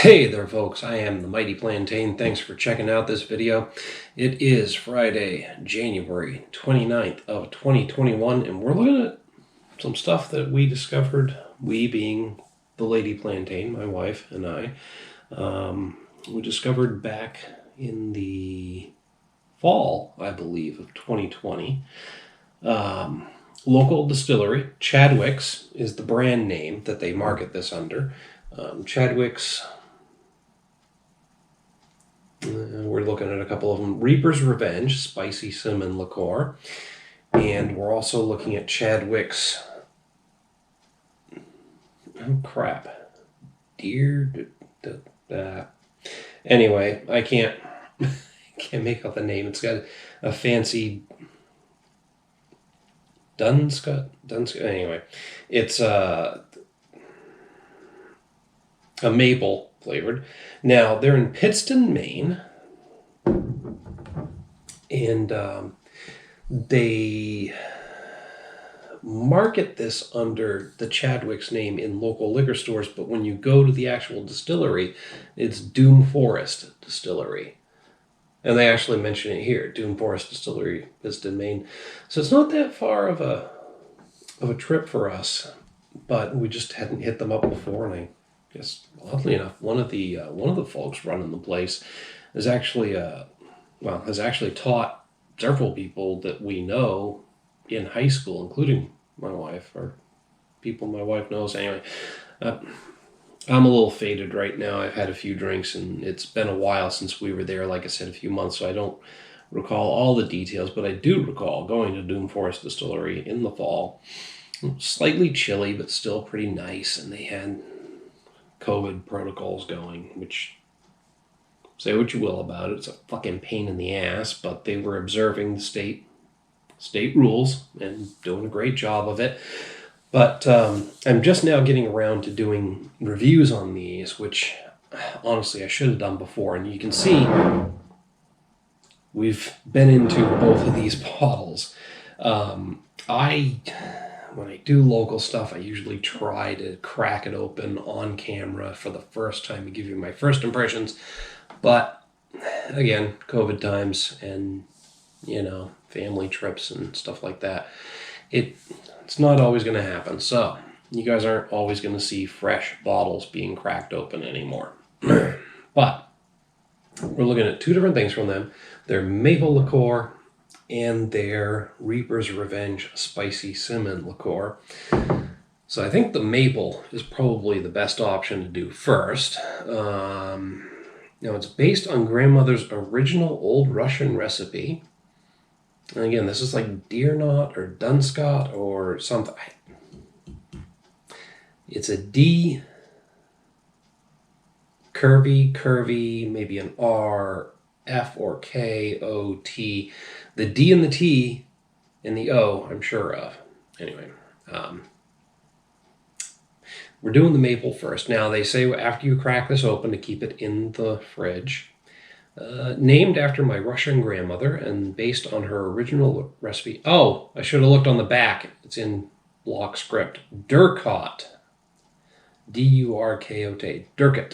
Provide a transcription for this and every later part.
Hey there folks, I am the Mighty Plantain. Thanks for checking out this video. It is Friday, January 29th of 2021, and we're looking at some stuff that we discovered, we being the Lady Plantain, my wife and I, we discovered back in the fall, I believe, of 2020. Local distillery, Chadwick's is the brand name that they market this under. Chadwick's, we're looking at a couple of them. Reaper's Revenge, spicy cinnamon liqueur. And we're also looking at Chadwick's, oh crap, anyway, I can't make out the name. It's got a fancy Dunscott, anyway. It's a maple flavored. Now, they're in Pittston, Maine, and they market this under the Chadwick's name in local liquor stores, but when you go to the actual distillery, it's Doom Forest Distillery. And they actually mention it here, Doom Forest Distillery, Pittston, Maine. So it's not that far of a trip for us, but we just hadn't hit them up before, and I guess, oddly enough, one of the folks running the place is actually has actually taught several people that we know in high school, including my wife, or people my wife knows. Anyway, I'm a little faded right now. I've had a few drinks, and it's been a while since we were there. Like I said, a few months, so I don't recall all the details, but I do recall going to Doom Forest Distillery in the fall. Slightly chilly, but still pretty nice, and they had COVID protocols going, which, say what you will about it, it's a fucking pain in the ass, but they were observing the state rules and doing a great job of it. But I'm just now getting around to doing reviews on these, which honestly I should have done before. And you can see we've been into both of these bottles. When I do local stuff, I usually try to crack it open on camera for the first time to give you my first impressions. But again, COVID times and, family trips and stuff like that, it's not always going to happen. So you guys aren't always going to see fresh bottles being cracked open anymore. But we're looking at two different things from them. Their maple liqueur and their Reaper's Revenge spicy cinnamon liqueur. So I think the maple is probably the best option to do first. Now, it's based on grandmother's original old Russian recipe. And again, this is like Deer Knot or Dunscott or something. It's a D, curvy, maybe an R, F or K, O, T. The D and the T and the O, I'm sure of. Anyway, we're doing the maple first. Now, they say after you crack this open to keep it in the fridge. Named after my Russian grandmother and based on her original recipe. Oh, I should have looked on the back. It's in block script. Durkot. D-U-R-K-O-T. Durkot.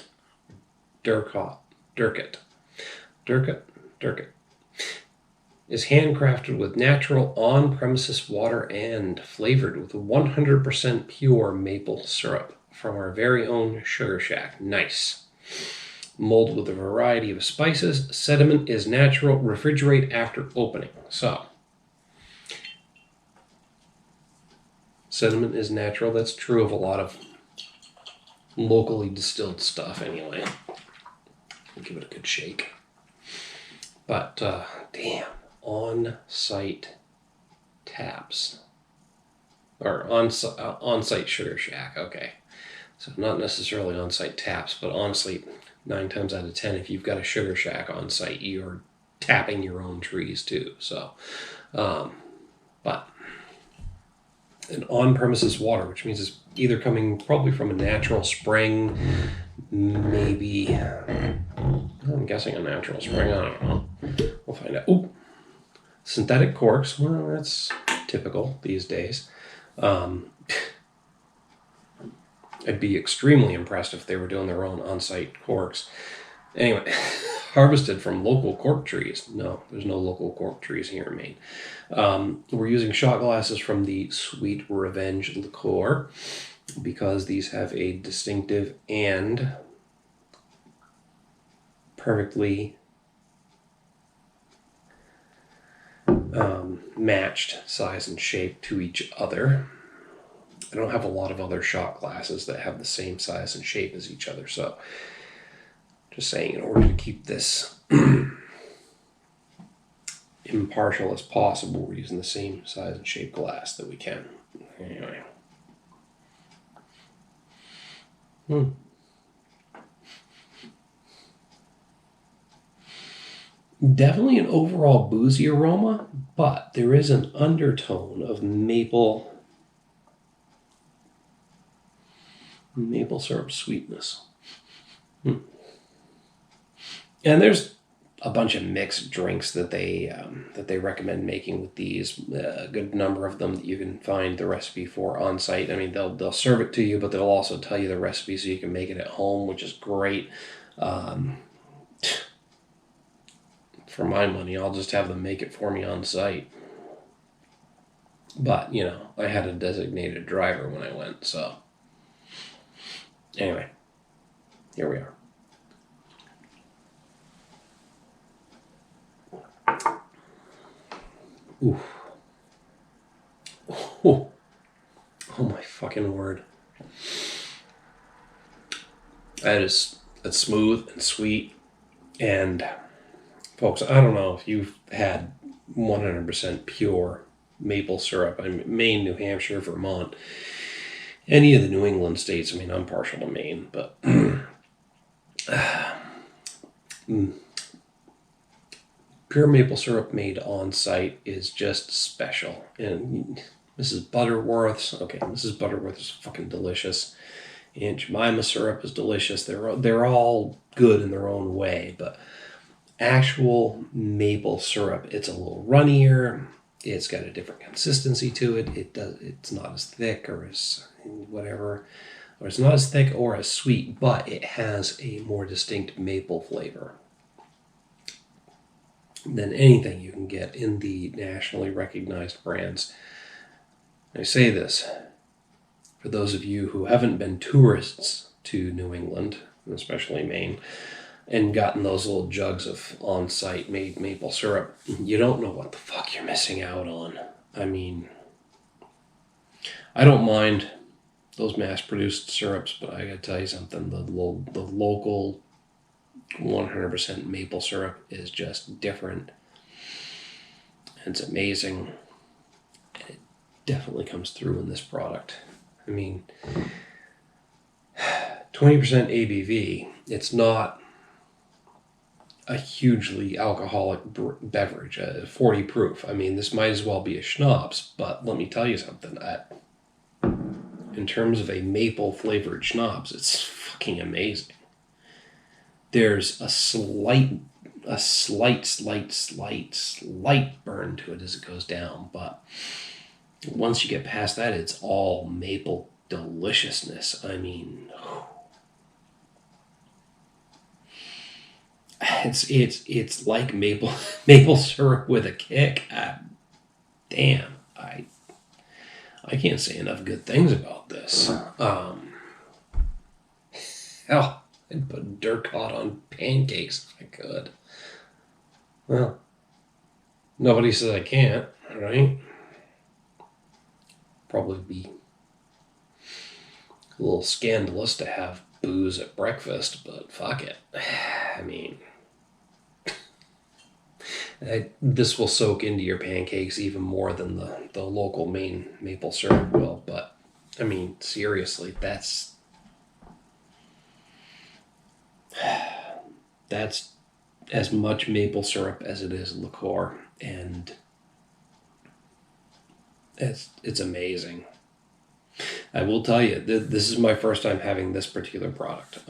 Is handcrafted with natural on-premises water and flavored with 100% pure maple syrup from our very own sugar shack. Nice. Molded with a variety of spices. Sediment is natural. Refrigerate after opening. So, sediment is natural. That's true of a lot of locally distilled stuff anyway. We'll give it a good shake. But, damn. On-site taps. Or on-site sugar shack. Okay. So not necessarily on-site taps, but honestly, 9 times out of 10, if you've got a sugar shack on site, you're tapping your own trees too. So, but an on-premises water, which means it's either coming probably from a natural spring, maybe, I'm guessing a natural spring, I don't know. We'll find out. Ooh, synthetic corks, well, that's typical these days. I'd be extremely impressed if they were doing their own on-site corks. Anyway, harvested from local cork trees. No, there's no local cork trees here in Maine. We're using shot glasses from the Sweet Revenge liqueur because these have a distinctive and perfectly matched size and shape to each other. I don't have a lot of other shot glasses that have the same size and shape as each other, so just saying, in order to keep this impartial as possible, we're using the same size and shape glass that we can. Anyway. Definitely an overall boozy aroma, but there is an undertone of maple syrup sweetness. And there's a bunch of mixed drinks that they recommend making with these. A good number of them that you can find the recipe for on site. I mean, they'll serve it to you, but they'll also tell you the recipe so you can make it at home, which is great. For my money, I'll just have them make it for me on site. But, you know, I had a designated driver when I went, so. Anyway, here we are. Ooh. Oh my fucking word. That's smooth and sweet. And folks, I don't know if you've had 100% pure maple syrup. I mean, Maine, New Hampshire, Vermont, any of the New England states. I mean, I'm partial to Maine, but pure maple syrup made on site is just special. And Mrs. Butterworth's is fucking delicious. Aunt Jemima syrup is delicious. They're all good in their own way, but actual maple syrup, it's a little runnier. It's got a different consistency to it. It's not as thick or as whatever, or it's not as thick or as sweet, but it has a more distinct maple flavor than anything you can get in the nationally recognized brands. I say this for those of you who haven't been tourists to New England, especially Maine, and gotten those little jugs of on-site made maple syrup. You don't know what the fuck you're missing out on. I mean, I don't mind those mass-produced syrups, but I gotta tell you something, the local 100% maple syrup is just different. It's amazing. It definitely comes through in this product. I mean, 20% ABV, it's not a hugely alcoholic beverage, 40 proof. I mean, this might as well be a schnapps, but let me tell you something. In terms of a maple flavored schnapps, it's fucking amazing. There's a slight burn to it as it goes down, but once you get past that, it's all maple deliciousness. I mean, it's like maple syrup with a kick. Damn, I can't say enough good things about this. Hell, I'd put dirt hot on pancakes if I could. Well, nobody says I can't, right? Probably be a little scandalous to have booze at breakfast, but fuck it. I mean, this will soak into your pancakes even more than the local Maine maple syrup will. But, I mean, seriously, that's as much maple syrup as it is liqueur, and it's amazing. I will tell you, this is my first time having this particular product.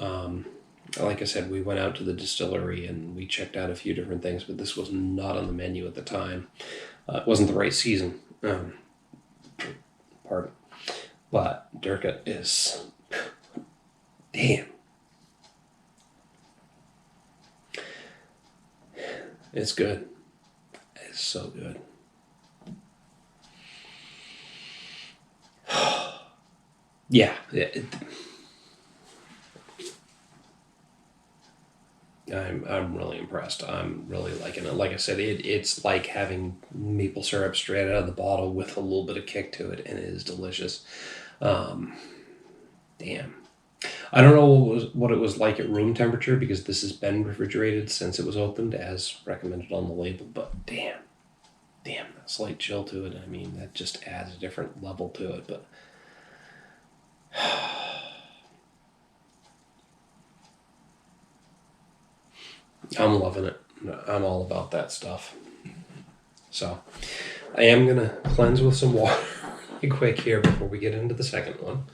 Like I said, we went out to the distillery and we checked out a few different things, but this was not on the menu at the time. It wasn't the right season. Pardon. But Durkat is Damn. It's good. It's so good. Yeah. I'm really impressed. I'm really liking it. Like I said, it's like having maple syrup straight out of the bottle with a little bit of kick to it, and it is delicious. Um, Damn. I don't know what it was like at room temperature because this has been refrigerated since it was opened as recommended on the label. But damn, that slight chill to it. I mean, that just adds a different level to it. But I'm loving it. I'm all about that stuff. So I am gonna cleanse with some water really quick here before we get into the second one.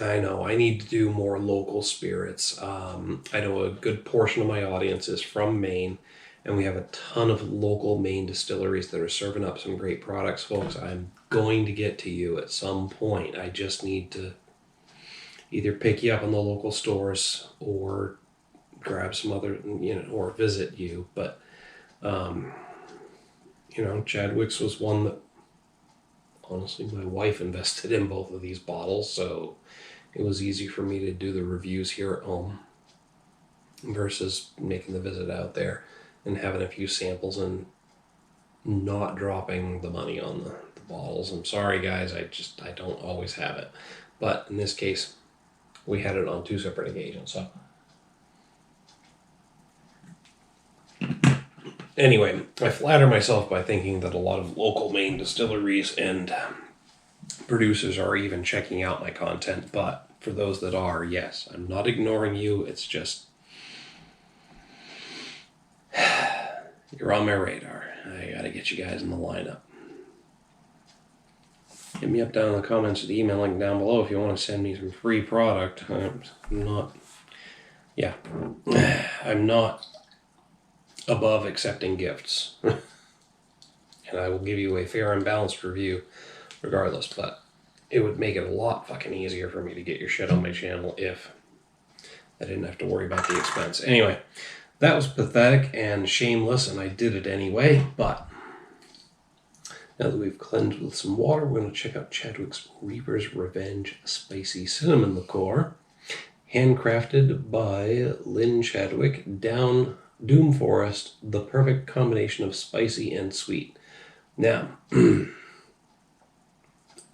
I know I need to do more local spirits. I know a good portion of my audience is from Maine, and we have a ton of local Maine distilleries that are serving up some great products, folks. I'm going to get to you at some point. I just need to either pick you up in the local stores or grab some other, or visit you. But, Chadwick's was one that honestly my wife invested in both of these bottles, so it was easy for me to do the reviews here at home versus making the visit out there and having a few samples and not dropping the money on the bottles. I'm sorry, guys. I don't always have it. But in this case, we had it on 2 separate occasions. So anyway, I flatter myself by thinking that a lot of local Maine distilleries and producers are even checking out my content, but for those that are, yes, I'm not ignoring you. It's just you're on my radar. I gotta get you guys in the lineup. Hit me up down in the comments with the email link down below if you want to send me some free product. I'm not above accepting gifts. And I will give you a fair and balanced review regardless, but it would make it a lot fucking easier for me to get your shit on my channel if I didn't have to worry about the expense. Anyway, that was pathetic and shameless, and I did it anyway, but now that we've cleansed with some water, we're going to check out Chadwick's Reaper's Revenge Spicy Cinnamon Liqueur, handcrafted by Lynn Chadwick, down Doom Forest, the perfect combination of spicy and sweet. Now,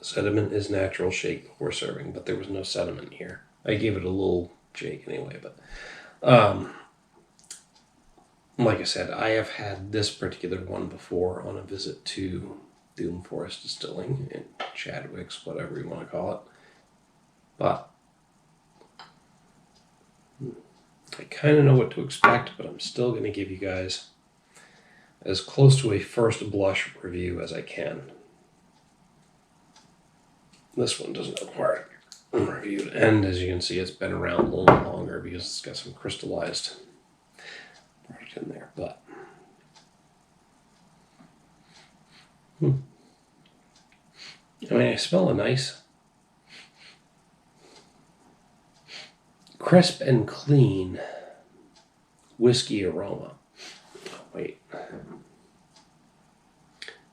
sediment is natural shake before serving, but there was no sediment here. I gave it a little shake anyway, but like I said, I have had this particular one before on a visit to Doom Forest Distilling in Chadwick's, whatever you want to call it. But I kind of know what to expect, but I'm still going to give you guys as close to a first blush review as I can. This one doesn't require a review, and as you can see, it's been around a little longer because it's got some crystallized product in there. But I mean, I smell a nice, crisp and clean whiskey aroma. Oh, wait.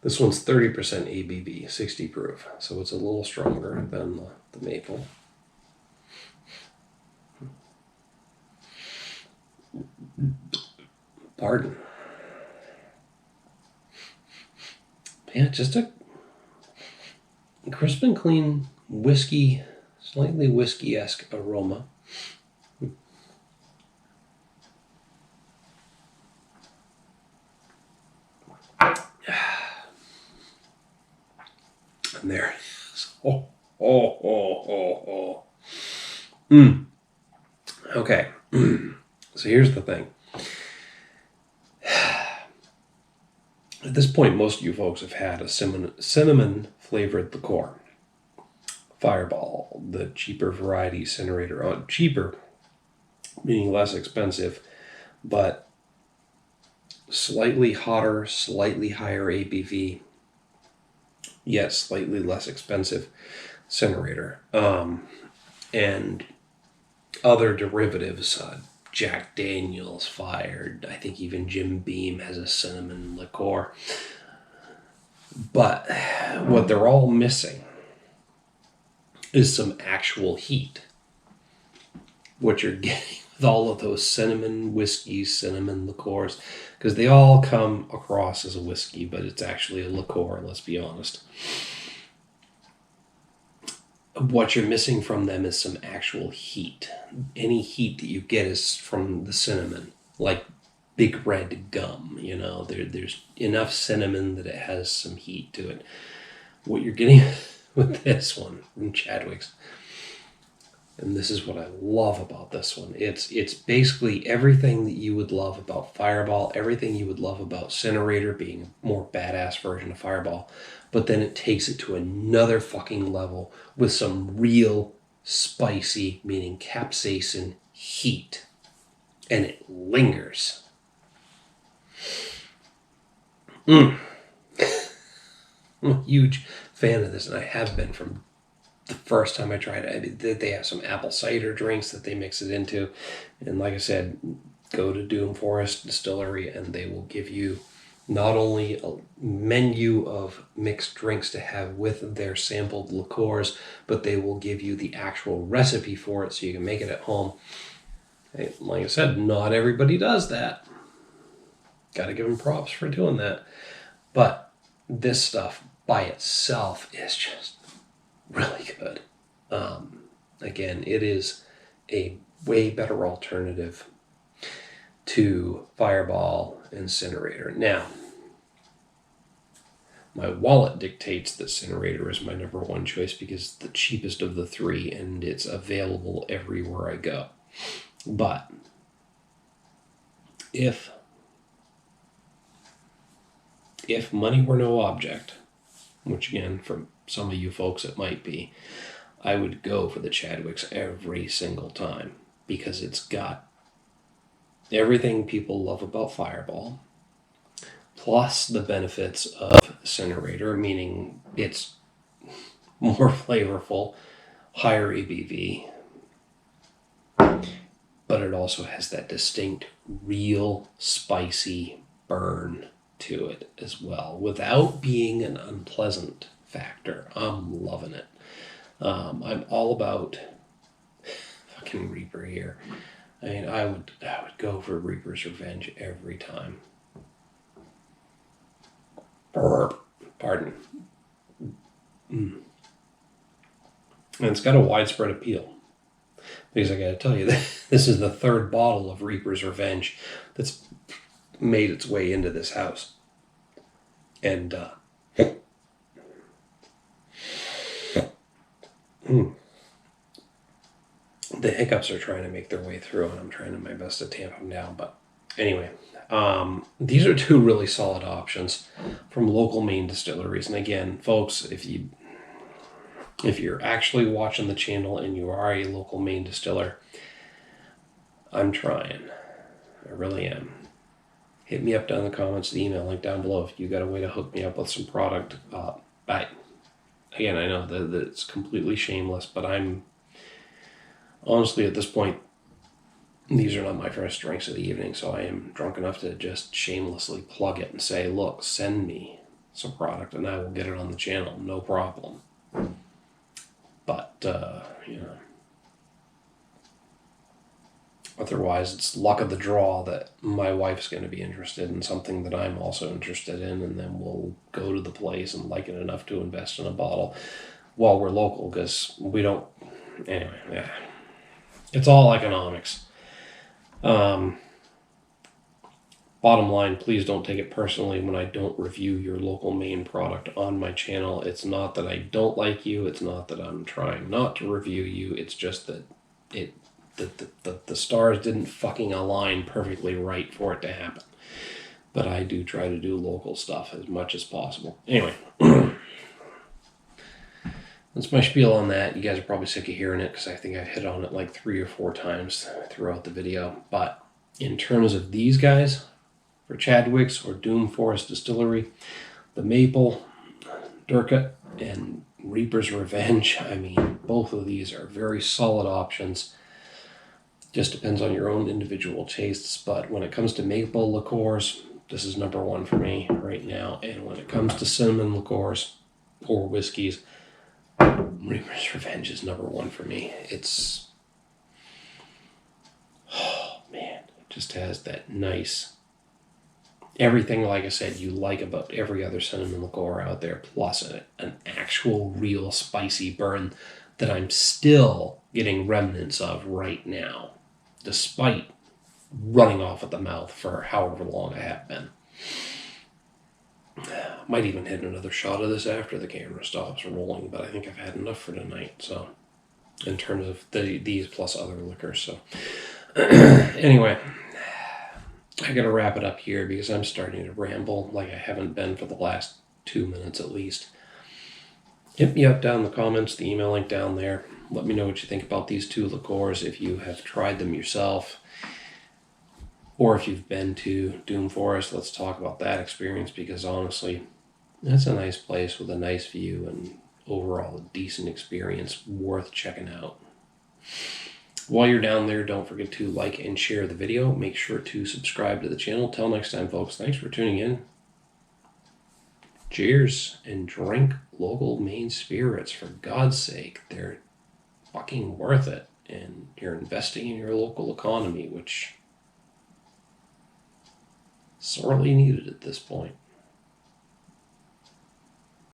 This one's 30% ABV, 60 proof, so it's a little stronger than the maple. Pardon. Yeah, just a crisp and clean whiskey, slightly whiskey-esque aroma. And there it is. Okay. So here's the thing. At this point, most of you folks have had a cinnamon-flavored liqueur. Fireball, the cheaper variety incinerator. Cheaper, meaning less expensive, but slightly hotter, slightly higher ABV, yet slightly less expensive incinerator. And other derivatives, Jack Daniel's fired. I think even Jim Beam has a cinnamon liqueur. But what they're all missing is some actual heat. What you're getting with all of those cinnamon whiskeys, cinnamon liqueurs, because they all come across as a whiskey, but it's actually a liqueur, let's be honest. What you're missing from them is some actual heat. Any heat that you get is from the cinnamon, like big red gum, you know. There's enough cinnamon that it has some heat to it. What you're getting with this one from Chadwick's, and this is what I love about this one, it's basically everything that you would love about Fireball, everything you would love about Incinerator, being a more badass version of Fireball, but then it takes it to another fucking level with some real spicy, meaning capsaicin, heat. And it lingers. I'm a huge fan of this, and I have been from the first time I tried it. I mean, they have some apple cider drinks that they mix it into. And like I said, go to Doom Forest Distillery and they will give you not only a menu of mixed drinks to have with their sampled liqueurs, but they will give you the actual recipe for it so you can make it at home. Hey, like I said, not everybody does that. Got to give them props for doing that. But this stuff by itself is just really good. Again, it is a way better alternative to Fireball Incinerator. Now, my wallet dictates that Incinerator is my number one choice because it's the cheapest of the three and it's available everywhere I go. But if money were no object, which again, for some of you folks it might be, I would go for the Chadwicks every single time because it's got everything people love about Fireball, plus the benefits of Incinerator, meaning it's more flavorful, higher ABV, but it also has that distinct, real spicy burn to it as well, without being an unpleasant factor. I'm loving it. I'm all about fucking Reaper here. I mean, I would go for Reaper's Revenge every time. Pardon. And it's got a widespread appeal. Because I gotta tell you, this is the third bottle of Reaper's Revenge that's made its way into this house. And the hiccups are trying to make their way through, and I'm trying my best to tamp them down. But anyway, these are two really solid options from local Maine distilleries. And again, folks, if you're actually watching the channel and you are a local Maine distiller, I'm trying. I really am. Hit me up down in the comments, the email link down below if you got a way to hook me up with some product. Again, I know that it's completely shameless, but I'm honestly at this point, these are not my first drinks of the evening, so I am drunk enough to just shamelessly plug it and say, look, send me some product and I will get it on the channel, no problem. But, otherwise, it's luck of the draw that my wife's going to be interested in something that I'm also interested in, and then we'll go to the place and like it enough to invest in a bottle while we're local, because we don't... Anyway, yeah. It's all economics. Bottom line, please don't take it personally when I don't review your local Maine product on my channel. It's not that I don't like you. It's not that I'm trying not to review you. It's just that the stars didn't fucking align perfectly right for it to happen. But I do try to do local stuff as much as possible. Anyway, that's my spiel on that. You guys are probably sick of hearing it because I think I've hit on it like 3 or 4 times throughout the video. But in terms of these guys, for Chadwick's or Doom Forest Distillery. The Maple, Durka, and Reaper's Revenge. I mean, both of these are very solid options. Just depends on your own individual tastes, but when it comes to maple liqueurs, this is number one for me right now. And when it comes to cinnamon liqueurs or whiskeys, Reaper's Revenge is number one for me. It's, oh man, it just has that nice, everything, like I said, you like about every other cinnamon liqueur out there, plus an actual real spicy burn that I'm still getting remnants of right now, despite running off at the mouth for however long I have been. Might even hit another shot of this after the camera stops rolling, but I think I've had enough for tonight. So, in terms of these plus other liquors. So, anyway, I gotta wrap it up here because I'm starting to ramble like I haven't been for the last 2 minutes at least. Hit me up down in the comments, the email link down there. Let me know what you think about these two liqueurs, if you have tried them yourself, or if you've been to Doom Forest. Let's talk about that experience, because honestly, that's a nice place with a nice view and overall a decent experience worth checking out. While you're down there, don't forget to like and share the video. Make sure to subscribe to the channel. Till next time, folks, thanks for tuning in. Cheers, and drink local Maine spirits, for God's sake. They're fucking worth it, and you're investing in your local economy, which sorely needed at this point.